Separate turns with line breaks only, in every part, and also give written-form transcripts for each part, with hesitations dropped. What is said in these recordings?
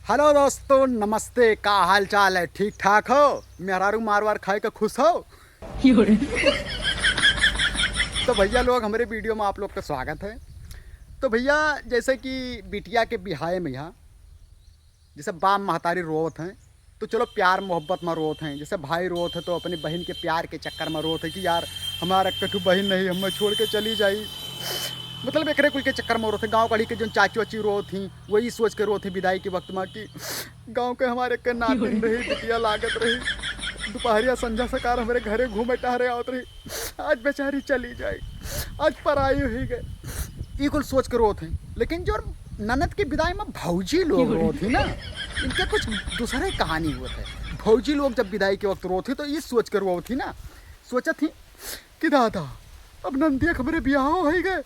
Hello दोस्तों, नमस्ते। का हाल चाल है? ठीक ठाक हो? मेहरारू मारवार खाए के खुश हो? तो भैया लोग, हमारे वीडियो में आप लोग का स्वागत है। तो भैया, जैसे कि बिटिया के बिहाय में यहाँ जैसे बाप महतारी रोत हैं, तो चलो प्यार मोहब्बत में रोत हैं। जैसे भाई रोत है तो अपनी बहन के प्यार के चक्कर में रोत है कि यार हमारा कटु बहन नहीं, हमें छोड़ के चली जाई। मतलब एकरे कुल के चक्कर में रो थे। गाँव कड़ी के जो चाची वाची रो थी, वही सोच के रो थे विदाई के वक्त में कि गांव के हमारे के नातिन रही, बिटिया लागत रही, दोपहरिया संझा सकार हमारे घरे घूमे टहरे आवत रही, आज बेचारी चली जाए, आज पराई ही गए। ये कुल सोच के रो थे। लेकिन जो ननद की विदाई में भौजी लोग रो थी ना, इनके कुछ दूसरे कहानी हुआ है। भौजी लोग जब विदाई के वक्त रो थे तो ये सोच कर रो थी ना, सोचा थी कि दादा अब नंदिया खबरें ब्याह हो ही गए,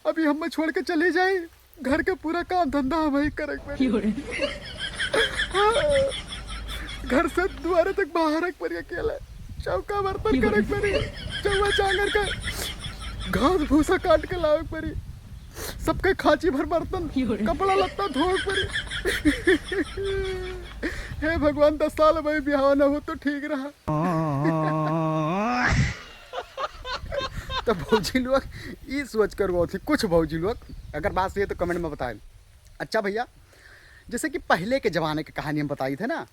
अभी हम छोड़ के चली जाए, घर के पूरा काम धंधा हम ही करे। घर से द्वारे तक बाहर रख पड़ी, अकेले चौका बर्तन करे पड़ी, चौवा चांगर का घास भूसा काट के लावे पड़ी, सबके खांची भर बर्तन कपड़ा लत्ता धो पड़ी। हे भगवान, 10 साल भाई ब्याह ना हो तो ठीक रहा। तो भौजी लोग ये सोच कर वो थी, कुछ भौजी लोग, अगर बात सही है तो कमेंट में बताएं। अच्छा भैया, जैसे कि पहले के ज़माने की कहानी हम बताई थे ना,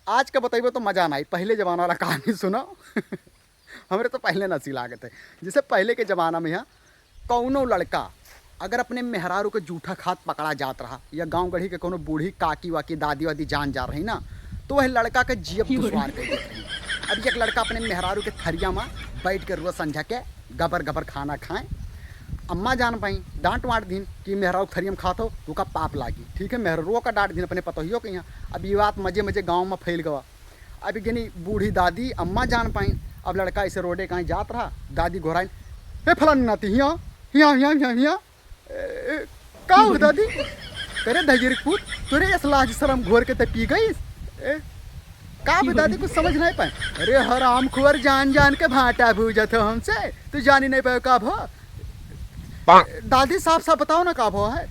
आज का बताइए तो मज़ा ना आई। पहले ज़माना वाला कहानी सुनो। हमारे तो पहले नसील आ गए थे। जैसे पहले के ज़माना में यहाँ कौनो लड़का अगर अपने मेहरारू के जूठा खात पकड़ा जात रहा, या गांव गढ़ी के कोनो बूढ़ी काकी वाकी दादी वादी जान जा रही ना, तो वह लड़का के जियब दुश्वार कर देते रही। अब एक लड़का अपने मेहरारू के थरिया में बैठ कर रोज संझा के गबर गबर खाना खाएं, अम्मा जान पाई डांट वाट दिन कि मेहरारू थरियम खात हो तो का पाप लागी। ठीक है, मेहरारू का डांट दिन अपने पतोहियों के यहाँ। अब ये बात मजे मजे गाँव में फैल गवा। अब यानी बूढ़ी दादी अम्मा जान पाई। अब लड़का ऐसे रोडे कहीं जात रहा, दादी घोराई, हे फलानी नाती हिया हिया हिया हिया हिया का हो दादी? करे धैर्य पूत, तुरे लाज शरम घोर के ते पी गई का भी? दादी कुछ समझ नहीं पाए। अरे हराम खुअर, जान जान के भाटा भूजत हो हमसे, तू जान ही नहीं पाए का भो? दादी साफ साफ बताओ ना का भो है?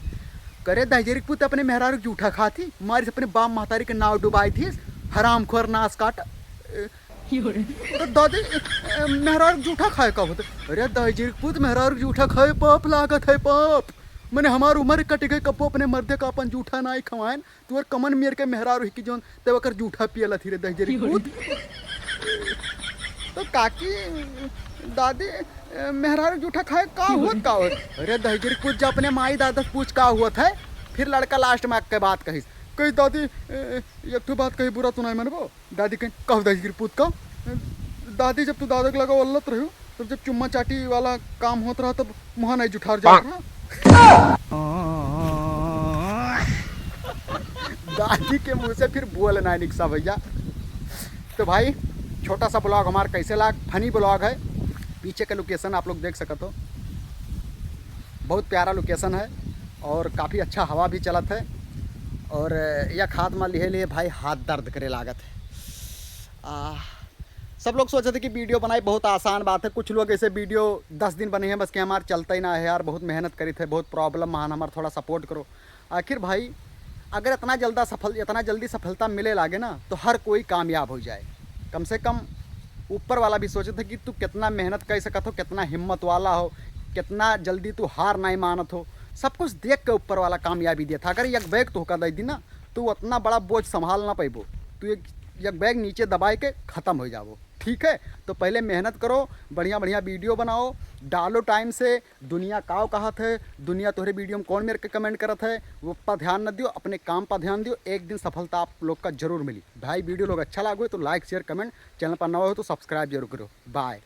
करे दहजरी पुत अपने मेहरारू जूठा खाती, मारी से अपने बाप महतारी के नाव डुबाई थी, हराम खुअर नाश काट। तो दादी मेहरारू जूठा खाए कब होते? अरे दहजरी पुत, मेहरारू जूठा खाए पाप लागत है, पाप। मैंने हमार उम्र कट गए, कबो अपने मर्दे का अपन जूठा ना खवाएन, तुअर कमन मेर के मेहरारू की जोन ते वकर जूठा पियला थी रे दहजरी पुत। तो काकी दादी मेहरारू जूठा खाए का हुआ का हुआ? अरे दहजरी पुत, जब अपने माई दादा पूछ का हुआ था, फिर लड़का लास्ट में के बात कही, कही दादी एक तो बात कही बुरा तू नहीं मनबो। दादी कही कहो दहजरी पुत का? दादी जब तू दादा के लगा वल्लत रही, तब जब चुम्मा चाटी वाला काम होता रहा तब मुँह नहीं जुठार जा रहा। दादी के मुंह से फिर बोलना है निक्सा भैया। तो भाई, छोटा सा ब्लॉग हमारा कैसे लाग, फनी ब्लॉग है। पीछे का लोकेशन आप लोग देख सकते हो, बहुत प्यारा लोकेशन है और काफ़ी अच्छा हवा भी चलत है। और यह खाद में लिए लिए भाई हाथ दर्द करे लागत है। सब लोग सोचे थे कि वीडियो बनाई बहुत आसान बात है। कुछ लोग ऐसे वीडियो 10 दिन बने हैं बस कि हमारे चलता ही ना है यार, बहुत मेहनत करी थे, बहुत प्रॉब्लम महान, हमारा थोड़ा सपोर्ट करो। आखिर भाई, अगर इतना जल्दी सफलता मिले लागे ना, तो हर कोई कामयाब हो जाए। कम से कम ऊपर वाला भी सोचे थे कि तू कितना मेहनत कर सकत हो, कितना हिम्मत वाला हो, कितना जल्दी तू हार नहीं मानत हो, सब कुछ देख के ऊपर वाला कामयाबी दिया था। अगर एक बैग तो दे दी ना, तो उतना बड़ा बोझ संभाल ना पैबो, तू एक बैग नीचे दबाए के ख़त्म हो जाओ। ठीक है, तो पहले मेहनत करो, बढ़िया बढ़िया वीडियो बनाओ, डालो टाइम से। दुनिया काव कहत है, दुनिया तोहरे वीडियो में कौन मेरे के कमेंट करत है, वो पर ध्यान न दियो, अपने काम पर ध्यान दियो। एक दिन सफलता आप लोग का जरूर मिली। भाई वीडियो लोग अच्छा लागो तो लाइक शेयर कमेंट, चैनल पर नए हो तो सब्सक्राइब जरूर करो। बाय।